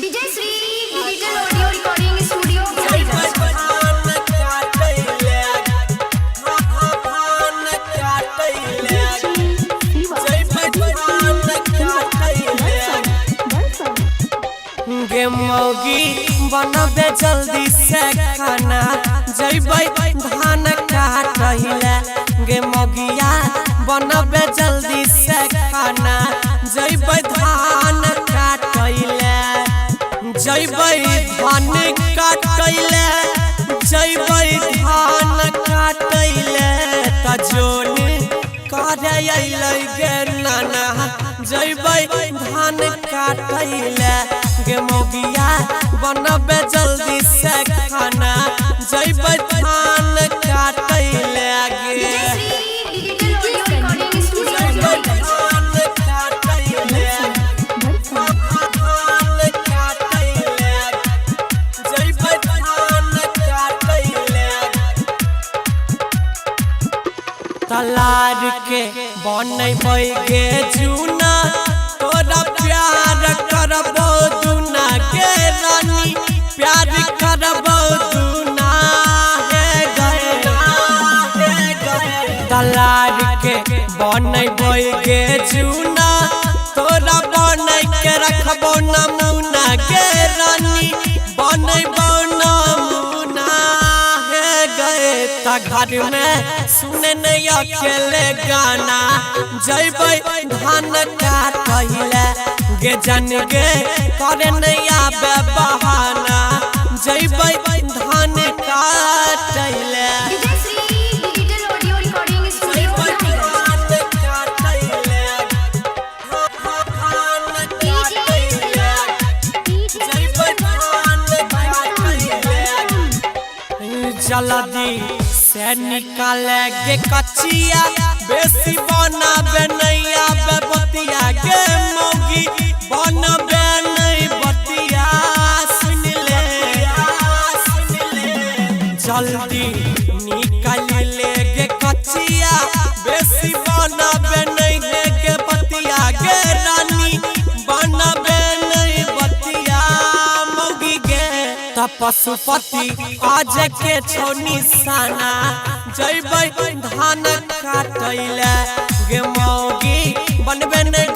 विजय Shri digital audio recording studio गे मौगी बनबे जल्दी से खाना जइबै धान काटैले गे मौगिया बनबे जल्दी से खाना जइबै धान काटैले जइबै धान काटैले जइबै धान काटैले त जोन करे अइलै गे नाना जइबै धान काटैले गे मौगिया बनबे जल्दी से खाना जइबै धान काटैले गे तलार के बनबै गे जूना तोरा प्यार करबो दुना गे रानी प्यार करबो दुना हे गए तलार के बनबै गे जूना तोरा बनै के रखबो नमूना गे रानी बनैबो नमूना हे गए त घर में सुने नहीं अकेले गाना जइबै धान काटैले गे जन गे करे नहीं आबे बहाना जइबै धान काटैले जल्दी से निकाले गे कचिया बेसी बनाबे नहीं आबे बतिया गे मौगी बनबे नहीं बतिया सुन ले जल्दी निकाल ले गे कचिया बेसी बनाबे नहीं है गे बतिया गे रानी बनबे नहीं बतिया मौगी गे त पशुपति आज के छौ निशाना जइबै धान काटैले गे मौगी बनबे नहीं